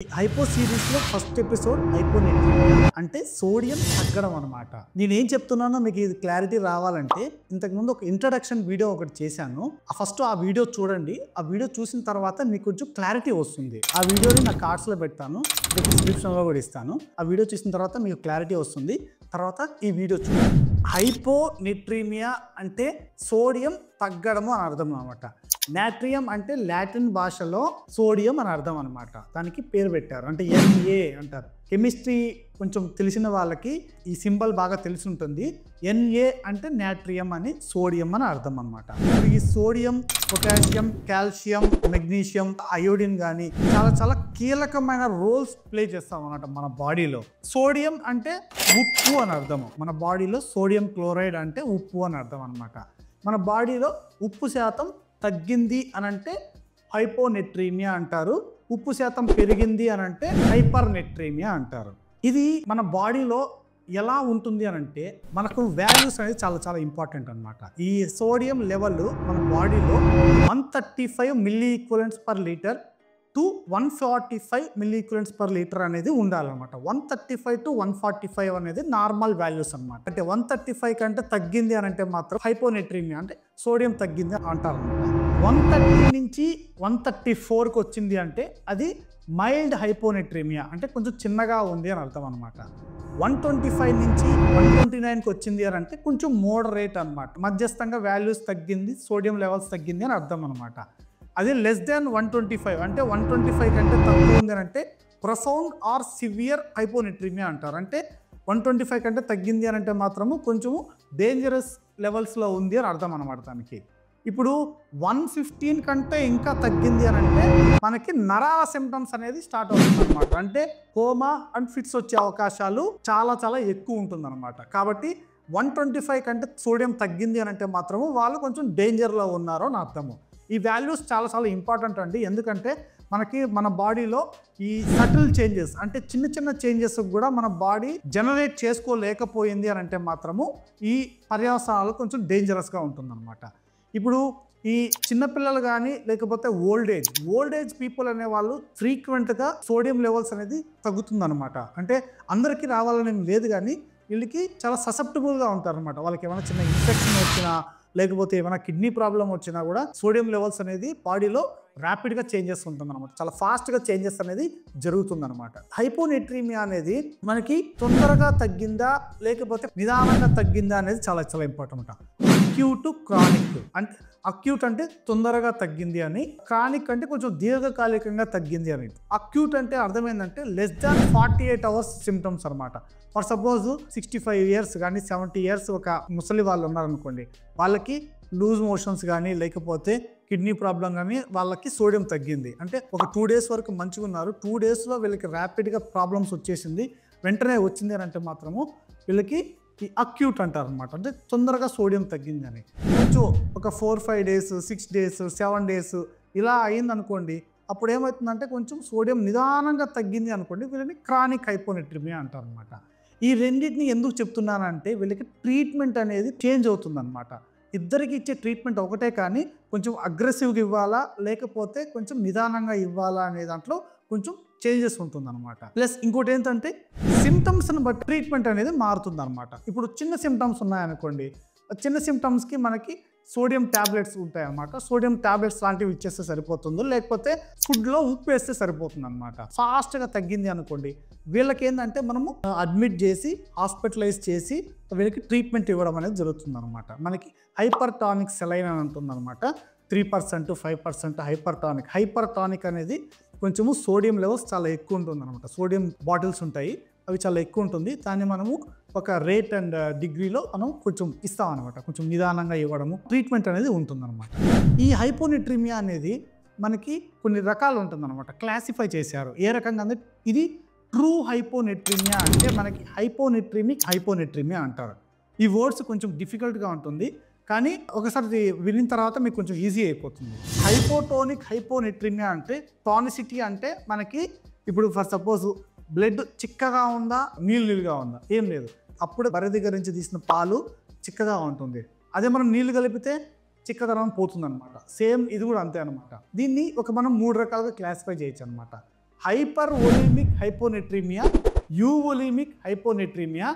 Hypo సిరీస్లో first episode హైపోనెట్రియా అంటే sodium తగ్గడం అనమాట. నేనేం చెప్తున్నానో మీకు ఇది క్లారిటీ రావాలంటే ఇంతకుముందు ఒక ఇంట్రడక్షన్ వీడియో ఒకటి చేశాను. ఫస్ట్ ఆ వీడియో చూడండి. ఆ వీడియో చూసిన తర్వాత మీకు కొంచెం క్లారిటీ వస్తుంది. ఆ వీడియోని నా కార్డ్స్లో పెడతాను, డిస్క్రిప్షన్లో కూడా ఇస్తాను. ఆ వీడియో చూసిన తర్వాత మీకు క్లారిటీ వస్తుంది. తర్వాత ఈ వీడియో చూడండి. హైపోనెట్రీమియా అంటే సోడియం తగ్గడము అని అర్థం అనమాట. నాట్రియం అంటే లాటిన్ భాషలో సోడియం అని అర్థం అనమాట. దానికి పేరు పెట్టారు, అంటే Na అంటారు. కెమిస్ట్రీ కొంచెం తెలిసిన వాళ్ళకి ఈ సింబల్ బాగా తెలిసి ఉంటుంది. Na అంటే నాట్రియం అని, సోడియం అని అర్థం అనమాట. ఇప్పుడు ఈ sodium, potassium, calcium, magnesium, iodine కానీ చాలా కీలకమైన రోల్స్ ప్లే చేస్తాం అన్నమాట మన బాడీలో. సోడియం అంటే ఉప్పు అని అర్థము. మన బాడీలో సోడియం క్లోరైడ్ అంటే ఉప్పు అని అర్థం అనమాట. మన బాడీలో ఉప్పు శాతం తగ్గింది అని అంటే హైపోనెట్రీమియా అంటారు. ఉప్పు శాతం పెరిగింది అని అంటే హైపర్నెట్రీమియా అంటారు. ఇది మన బాడీలో ఎలా ఉంటుంది అని అంటే మనకు వాల్యూస్ అనేది చాలా ఇంపార్టెంట్ అనమాట. ఈ సోడియం లెవెల్ మన బాడీలో 135 milli equivalents per litre to 145 milli equivalents per litre అనేది ఉండాలన్నమాట. 135 to 145 అనేది నార్మల్ వాల్యూస్ అనమాట. అంటే 135 కంటే తగ్గింది అని అంటే మాత్రం హైపోనెట్రీమియా అంటే సోడియం తగ్గింది అంటారు అనమాట. 130 నుంచి 134కి వచ్చింది అంటే అది మైల్డ్ హైపోనెట్రీమియా అంటే కొంచెం చిన్నగా ఉంది అని అర్థం అనమాట. 125 నుంచి 129కి వచ్చింది అని అంటే కొంచెం మోడరేట్ అనమాట. మధ్యస్థంగా వాల్యూస్ తగ్గింది, సోడియం లెవెల్స్ తగ్గింది అని అర్థం అనమాట. అదే లెస్ దాన్ 125 అంటే 125 కంటే తక్కువ ఉంది అని అంటే ప్రొఫౌండ్ ఆర్ సివియర్ హైపోనెట్రీమియా అంటారు. అంటే 125 కంటే తగ్గింది అని అంటే మాత్రము కొంచెము డేంజరస్ లెవెల్స్లో ఉంది అని అర్థం అనమాట దానికి. ఇప్పుడు 115 కంటే ఇంకా తగ్గింది అని అంటే మనకి నరాల సిమ్టమ్స్ అనేది స్టార్ట్ అవుతుంది అనమాట. అంటే కోమా అండ్ ఫిట్స్ వచ్చే అవకాశాలు చాలా ఎక్కువ ఉంటుంది అనమాట. కాబట్టి 125 కంటే సోడియం తగ్గింది అని అంటే మాత్రము వాళ్ళు కొంచెం డేంజర్లో ఉన్నారు అని అర్థము. ఈ వాల్యూస్ చాలా ఇంపార్టెంట్ అండి. ఎందుకంటే మనకి మన బాడీలో ఈ సటిల్ చేంజెస్ అంటే చిన్న చేంజెస్ కూడా మన బాడీ జనరేట్ చేసుకోలేకపోయింది అని అంటే మాత్రము ఈ పర్యవసానాలు కొంచెం డేంజరస్గా ఉంటుందన్నమాట. ఇప్పుడు ఈ చిన్నపిల్లలు కానీ లేకపోతే ఓల్డ్ ఏజ్ పీపుల్ అనే వాళ్ళు ఫ్రీక్వెంట్గా సోడియం లెవెల్స్ అనేది తగ్గుతుందన్నమాట. అంటే అందరికీ రావాలని లేదు, కానీ వీళ్ళకి చాలా ససెప్టబుల్గా ఉంటారనమాట. వాళ్ళకి ఏమైనా చిన్న ఇన్ఫెక్షన్ వచ్చినా లేకపోతే ఏమైనా కిడ్నీ ప్రాబ్లం వచ్చినా కూడా సోడియం లెవెల్స్ అనేది బాడీలో ర్యాపిడ్గా చేంజెస్ ఉంటుంది అనమాట. చాలా ఫాస్ట్గా చేంజెస్ అనేది జరుగుతుందన్నమాట. హైపోనెట్రీమియా అనేది మనకి తొందరగా తగ్గిందా లేకపోతే నిదానంగా తగ్గిందా అనేది చాలా ఇంపార్టెంట్. Acute, chronic. అంటే అక్యూట్ అంటే తొందరగా తగ్గింది అని, క్రానిక్ అంటే కొంచెం దీర్ఘకాలికంగా తగ్గింది అని. అక్యూట్ అంటే అర్థమైందంటే లెస్ దాన్ 48 hours సిమ్టమ్స్ అనమాట. ఫర్ సపోజ్ 65 years కానీ 70 years ఒక ముసలి వాళ్ళు ఉన్నారనుకోండి, వాళ్ళకి లూజ్ మోషన్స్ కానీ లేకపోతే కిడ్నీ ప్రాబ్లం కానీ వాళ్ళకి సోడియం తగ్గింది అంటే ఒక 2 days వరకు మంచిగా ఉన్నారు, 2 daysలో వీళ్ళకి ర్యాపిడ్గా ప్రాబ్లమ్స్ వచ్చేసింది, వెంటనే వచ్చింది అని అంటే మాత్రము వీళ్ళకి ఈ అక్యూట్ అంటారు అనమాట. అంటే తొందరగా సోడియం తగ్గిందని. కొంచెం ఒక 4-5 days, 6 days, 7 days ఇలా అయిందనుకోండి, అప్పుడు ఏమవుతుందంటే కొంచెం సోడియం నిదానంగా తగ్గింది అనుకోండి, వీళ్ళని క్రానిక్ హైపోనెట్రీమియా అంటారు అనమాట. ఈ రెండింటిని ఎందుకు చెప్తున్నానంటే వీళ్ళకి ట్రీట్మెంట్ అనేది చేంజ్ అవుతుందన్నమాట. ఇద్దరికి ఇచ్చే ట్రీట్మెంట్ ఒకటే, కానీ కొంచెం అగ్రెసివ్గా ఇవ్వాలా లేకపోతే కొంచెం నిదానంగా ఇవ్వాలా అనే దాంట్లో కొంచెం చేంజెస్ ఉంటుందన్నమాట. ప్లస్ ఇంకోటి ఏంటంటే సిమ్టమ్స్ని బట్టి ట్రీట్మెంట్ అనేది మారుతుందన్నమాట. ఇప్పుడు చిన్న సిమ్టమ్స్ ఉన్నాయనుకోండి, చిన్న సిమ్టమ్స్కి మనకి సోడియం ట్యాబ్లెట్స్ ఉంటాయన్నమాట. సోడియం ట్యాబ్లెట్స్ లాంటివి ఇచ్చేస్తే సరిపోతుందో, లేకపోతే ఫుడ్లో ఉప్పు వేస్తే సరిపోతుంది అనమాట. ఫాస్ట్గా తగ్గింది అనుకోండి, వీళ్ళకి ఏంటంటే మనము అడ్మిట్ చేసి హాస్పిటలైజ్ చేసి వీళ్ళకి ట్రీట్మెంట్ ఇవ్వడం అనేది జరుగుతుంది అనమాట. మనకి హైపర్ టానిక్ సెలైన్ అని ఉంటుంది అనమాట. 3%, 5% హైపర్ టానిక్ అనేది కొంచెము సోడియం లెవెల్స్ చాలా ఎక్కువ ఉంటుంది అనమాట. సోడియం బాటిల్స్ ఉంటాయి, అవి చాలా ఎక్కువ ఉంటుంది. దాన్ని మనము ఒక రేట్ అండ్ డిగ్రీలో మనం కొంచెం ఇస్తాం అనమాట. కొంచెం నిదానంగా ఇవ్వడము ట్రీట్మెంట్ అనేది ఉంటుందన్నమాట. ఈ హైపోనెట్రీమియా అనేది మనకి కొన్ని రకాలు ఉంటుందన్నమాట. క్లాసిఫై చేశారు ఏ రకంగా అంటే ఇది ట్రూ హైపోనెట్రీమియా అంటే మనకి హైపోనెట్రీమియా అంటారు. ఈ వర్డ్స్ కొంచెం డిఫికల్ట్గా ఉంటుంది, కానీ ఒకసారి వినిన తర్వాత మీకు కొంచెం ఈజీ అయిపోతుంది. హైపోటోనిక్ హైపోనెట్రీమియా అంటే టానిసిటీ అంటే మనకి ఇప్పుడు ఫర్ సపోజ్ బ్లడ్ చిక్కగా ఉందా నీళ్ళుగా ఉందా, ఏం లేదు, అప్పుడు బర్రె దగ్గర నుంచి తీసిన పాలు చిక్కగా ఉంటుంది, అదే మనం నీళ్లు కలిపితే చిక్కదనం పోతుంది అనమాట. సేమ్ ఇది కూడా అంతే అనమాట. దీన్ని మనం 3 రకాలుగా క్లాసిఫై చేయొచ్చు అనమాట. హైపర్వోలిమిక్ హైపోనెట్రీమియా, యూవోలిమిక్ హైపోనెట్రీమియా,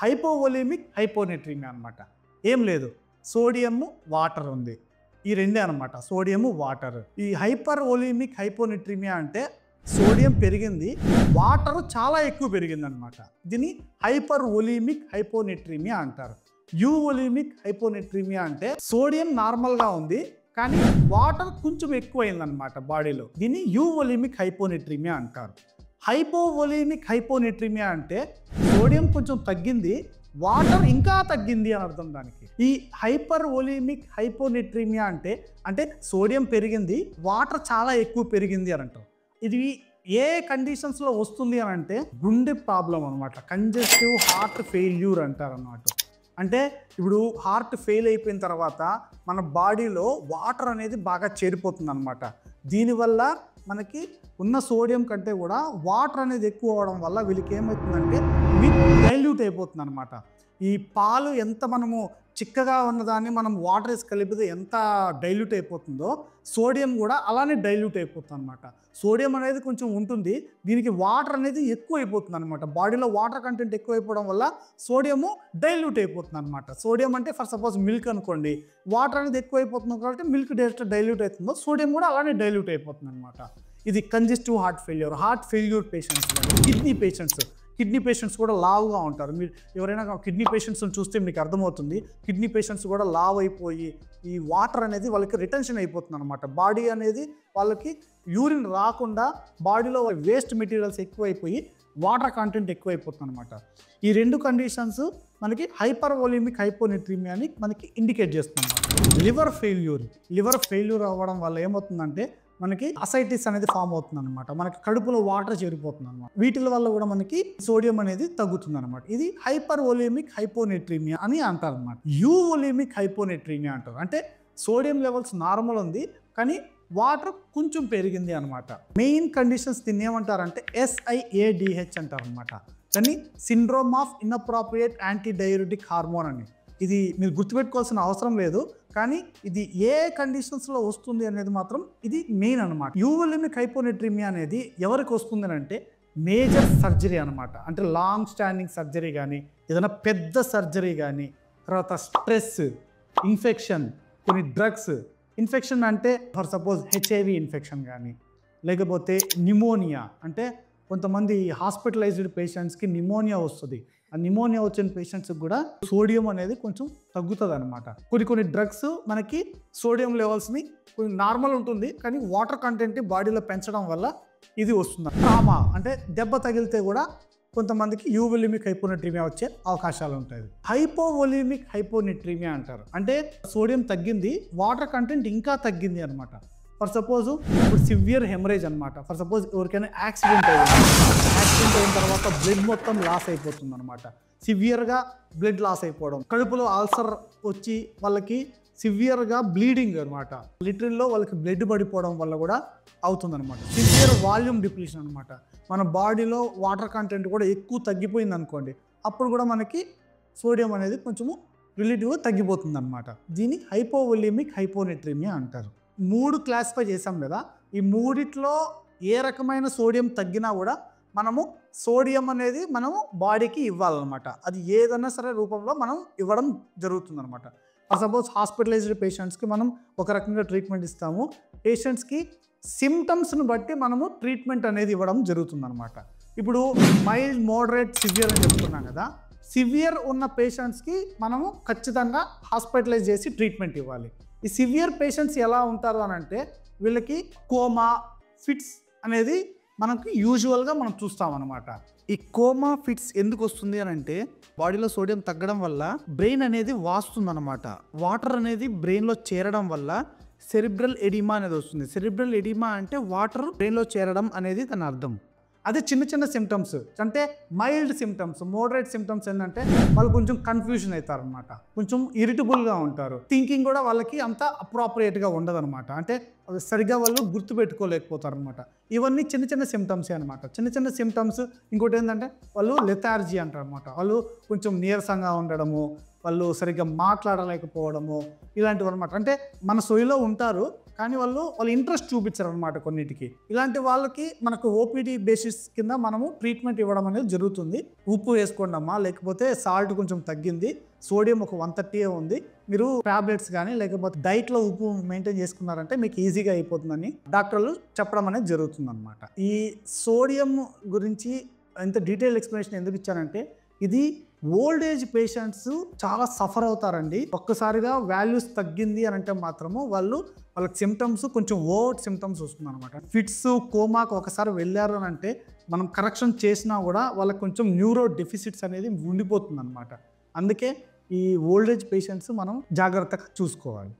హైపోవోలిమిక్ హైపోనెట్రీమియా అనమాట. ఏం లేదు, సోడియము వాటర్ ఉంది, ఈ రెండే అనమాట, సోడియము వాటర్. ఈ హైపర్వోలిమిక్ హైపోనెట్రీమియా అంటే సోడియం పెరిగింది, వాటర్ చాలా ఎక్కువ పెరిగింది అనమాట. దీన్ని హైపర్వోలిమిక్ హైపోనెట్రీమియా అంటారు. యూవోలిమిక్ హైపోనెట్రీమియా అంటే సోడియం నార్మల్గా ఉంది కానీ వాటర్ కొంచెం ఎక్కువైందనమాట బాడీలో, దీన్ని యూవోలిమిక్ హైపోనెట్రీమియా అంటారు. హైపోవోలిమిక్ హైపోనెట్రీమియా అంటే సోడియం కొంచెం తగ్గింది, వాటర్ ఇంకా తగ్గింది అని అర్థం దానికి. ఈ హైపర్వోలిమిక్ హైపోనెట్రీమియా అంటే సోడియం పెరిగింది, వాటర్ చాలా ఎక్కువ పెరిగింది అని అంటారు. ఇది ఏ కండిషన్స్లో వస్తుంది అని అంటే గుండె ప్రాబ్లం అనమాట, కంజెస్టివ్ హార్ట్ ఫెయిల్యూర్ అంటారు అన్నమాట. అంటే ఇప్పుడు హార్ట్ ఫెయిల్ అయిపోయిన తర్వాత మన బాడీలో వాటర్ అనేది బాగా చేరిపోతుంది అనమాట. దీనివల్ల మనకి ఉన్న సోడియం కంటే కూడా వాటర్ అనేది ఎక్కువ అవడం వల్ల వీళ్ళకి ఏమవుతుందంటే డైల్యూట్ అయిపోతుంది అనమాట. ఈ పాలు ఎంత మనము చిక్కగా ఉన్నదాన్ని మనం వాటర్ వేసి కలిపితే ఎంత డైల్యూట్ అయిపోతుందో సోడియం కూడా అలానే డైల్యూట్ అయిపోతుంది అనమాట. సోడియం అనేది కొంచెం ఉంటుంది, దీనికి వాటర్ అనేది ఎక్కువ అయిపోతుంది అనమాట. బాడీలో వాటర్ కంటెంట్ ఎక్కువ అయిపోవడం వల్ల సోడియము డైల్యూట్ అయిపోతుంది అనమాట. సోడియం అంటే ఫర్ సపోజ్ మిల్క్ అనుకోండి, వాటర్ అనేది ఎక్కువ అయిపోతుంది కాబట్టి మిల్క్ డైరెక్ట్ డైల్యూట్ అవుతుందో సోడియం కూడా అలానే డైల్యూట్ అయిపోతుంది అనమాట. ఇది congestive heart failure patients, kidney patients కూడా లావుగా ఉంటారు. మీరు ఎవరైనా కిడ్నీ పేషెంట్స్ని చూస్తే మీకు అర్థమవుతుంది, కిడ్నీ పేషెంట్స్ కూడా లావ్ అయిపోయి ఈ వాటర్ అనేది వాళ్ళకి రిటెన్షన్ అయిపోతుంది అనమాట. బాడీ అనేది వాళ్ళకి యూరిన్ రాకుండా బాడీలో వేస్ట్ మెటీరియల్స్ ఎక్కువైపోయి వాటర్ కంటెంట్ ఎక్కువైపోతుంది అనమాట. ఈ రెండు కండిషన్స్ మనకి హైపర్వోలిమిక్ హైపోనెట్రీమియాని మనకి ఇండికేట్ చేస్తుంది అనమాట. లివర్ ఫెయిల్యూర్ అవ్వడం వల్ల ఏమవుతుందంటే మనకి అసైటిస్ అనేది ఫామ్ అవుతుంది అనమాట, మనకి కడుపులో వాటర్ చేరిపోతుంది అనమాట. వీటి వల్ల కూడా మనకి సోడియం అనేది తగ్గుతుంది అనమాట. ఇది హైపర్వోలిమిక్ హైపోనెట్రీమియా అని అంటారు అనమాట. యూవోలిమిక్ హైపోనెట్రీమియా అంటారు, అంటే సోడియం లెవెల్స్ నార్మల్ ఉంది కానీ వాటర్ కొంచెం పెరిగింది అనమాట. మెయిన్ కండిషన్స్ దీన్ని ఏమంటారంటే SIADH అంటారు అనమాట. దాన్ని syndrome of inappropriate anti diuretic hormone అని. ఇది మీరు గుర్తుపెట్టుకోవాల్సిన అవసరం లేదు, కానీ ఇది ఏ కండిషన్స్లో వస్తుంది అనేది మాత్రం ఇది మెయిన్ అనమాట. యూవోలిమిక్ హైపోనెట్రీమియా అనేది ఎవరికి వస్తుంది అంటే మేజర్ సర్జరీ అనమాట. అంటే లాంగ్ స్టాండింగ్ సర్జరీ కానీ, ఏదైనా పెద్ద సర్జరీ కానీ, తర్వాత స్ట్రెస్, ఇన్ఫెక్షన్, కొన్ని డ్రగ్స్ ఇన్ఫెక్షన్ అంటే ఫర్ సపోజ్ HIV ఇన్ఫెక్షన్ కానీ, లేకపోతే నిమోనియా, అంటే కొంతమంది హాస్పిటలైజ్డ్ పేషెంట్స్కి నిమోనియా వస్తుంది. ఆ నిమోనియా వచ్చిన పేషెంట్స్కి కూడా సోడియం అనేది కొంచెం తగ్గుతుంది అనమాట. కొన్ని డ్రగ్స్ మనకి సోడియం లెవెల్స్ని కొంచెం నార్మల్ ఉంటుంది కానీ వాటర్ కంటెంట్ బాడీలో పెంచడం వల్ల ఇది వస్తుంది. ట్రామా అంటే దెబ్బ తగిలితే కూడా కొంతమందికి యూవోలిమిక్ హైపోనెట్రీమియా వచ్చే అవకాశాలు ఉంటాయి. హైపోవోలిమిక్ హైపోనెట్రీమియా అంటారు, అంటే సోడియం తగ్గింది, వాటర్ కంటెంట్ ఇంకా తగ్గింది అనమాట. ఫర్ సపోజ్ ఇప్పుడు సివియర్ హెమరేజ్ అనమాట. ఫర్ సపోజ్ ఎవరికైనా యాక్సిడెంట్ అయిన తర్వాత బ్లడ్ మొత్తం లాస్ అయిపోతుంది అనమాట. సివియర్గా బ్లడ్ లాస్ అయిపోవడం, కడుపులో అల్సర్ వచ్చి వాళ్ళకి సివియర్గా బ్లీడింగ్ అనమాట, లిటరల్లో వాళ్ళకి బ్లడ్ పడిపోవడం వల్ల కూడా అవుతుందన్నమాట. సివియర్ వాల్యూమ్ డిప్లీషన్ అనమాట, మన బాడీలో వాటర్ కంటెంట్ కూడా ఎక్కువ తగ్గిపోయింది అనుకోండి, అప్పుడు కూడా మనకి సోడియం అనేది కొంచెము రిలేటివ్గా తగ్గిపోతుంది అనమాట. దీన్ని హైపోవోలిమిక్ హైపోనెట్రీమియా అంటారు. 3 క్లాసిఫై చేసాం కదా, ఈ మూడిట్లో ఏ రకమైన సోడియం తగ్గినా కూడా మనము సోడియం అనేది మనము బాడీకి ఇవ్వాలన్నమాట. అది ఏదైనా సరే రూపంలో మనం ఇవ్వడం జరుగుతుందన్నమాట. ఫర్ సపోజ్ హాస్పిటలైజ్డ్ పేషెంట్స్కి మనం ఒక రకంగా ట్రీట్మెంట్ ఇస్తాము, పేషెంట్స్కి సిమ్టమ్స్ని బట్టి మనము ట్రీట్మెంట్ అనేది ఇవ్వడం జరుగుతుందన్నమాట. ఇప్పుడు మైల్డ్, మోడరేట్, సివియర్ అని చెప్తున్నాం కదా, సివియర్ ఉన్న పేషెంట్స్కి మనము ఖచ్చితంగా హాస్పిటలైజ్ చేసి ట్రీట్మెంట్ ఇవ్వాలి. ఈ సివియర్ పేషెంట్స్ ఎలా ఉంటారు అని అంటే వీళ్ళకి కోమా, ఫిట్స్ అనేది మనకి యూజువల్గా మనం చూస్తామన్నమాట. ఈ కోమా, ఫిట్స్ ఎందుకు వస్తుంది అని అంటే బాడీలో సోడియం తగ్గడం వల్ల బ్రెయిన్ అనేది వాస్తుందన్నమాట. వాటర్ అనేది బ్రెయిన్లో చేరడం వల్ల సెరిబ్రల్ ఎడిమా అనేది వస్తుంది. సెరిబ్రల్ ఎడిమా అంటే వాటర్ బ్రెయిన్లో చేరడం అనేది దాని అర్థం. అదే చిన్న సిమ్టమ్స్ అంటే మైల్డ్ సిమ్టమ్స్, మోడరేట్ సిమ్టమ్స్ ఏంటంటే వాళ్ళు కొంచెం కన్ఫ్యూజన్ అవుతారు అనమాట, కొంచెం ఇరిటబుల్గా ఉంటారు, థింకింగ్ కూడా వాళ్ళకి అంత అప్రాపరియేట్గా ఉండదు అనమాట, అంటే సరిగ్గా వాళ్ళు గుర్తుపెట్టుకోలేకపోతారు అనమాట. ఇవన్నీ చిన్న సిమ్టమ్సే అనమాట. చిన్న సిమ్టమ్స్. ఇంకోటి ఏంటంటే వాళ్ళు లెథార్జీ అంటారు అనమాట, వాళ్ళు కొంచెం నీరసంగా ఉండడము, వాళ్ళు సరిగ్గా మాట్లాడలేకపోవడము, ఇలాంటివి అనమాట. అంటే మన సొయ్యిలో ఉంటారు కానీ వాళ్ళు ఇంట్రెస్ట్ చూపించారు అనమాట కొన్నిటికి. ఇలాంటి వాళ్ళకి మనకు ఓపీడీ బేసిస్ కింద మనము ట్రీట్మెంట్ ఇవ్వడం అనేది జరుగుతుంది. ఉప్పు వేసుకోండి అమ్మా, లేకపోతే సాల్ట్ కొంచెం తగ్గింది, సోడియం ఒక 130 ఉంది, మీరు టాబ్లెట్స్ కానీ లేకపోతే డైట్లో ఉప్పు మెయింటైన్ చేసుకున్నారంటే మీకు ఈజీగా అయిపోతుందని డాక్టర్లు చెప్పడం అనేది జరుగుతుంది అనమాట. ఈ సోడియం గురించి ఇంత డీటెయిల్ ఎక్స్ప్లెనేషన్ ఎందుకు ఇచ్చానంటే, ఇది ఓల్డ్ ఏజ్ పేషెంట్స్ చాలా సఫర్ అవుతారండి. ఒక్కసారిగా వాల్యూస్ తగ్గింది అని అంటే మాత్రము వాళ్ళకి సిమ్టమ్స్ కొంచెం ఓవర్ సిమ్టమ్స్ వస్తుంది అనమాట. ఫిట్స్, కోమాకు ఒకసారి వెళ్ళారు అని అంటే మనం కరెక్షన్ చేసినా కూడా వాళ్ళకి కొంచెం న్యూరో డెఫిసిట్స్ అనేది ఉండిపోతుంది అనమాట. అందుకే ఈ ఓల్డ్ ఏజ్ పేషెంట్స్ మనం జాగ్రత్తగా చూసుకోవాలి.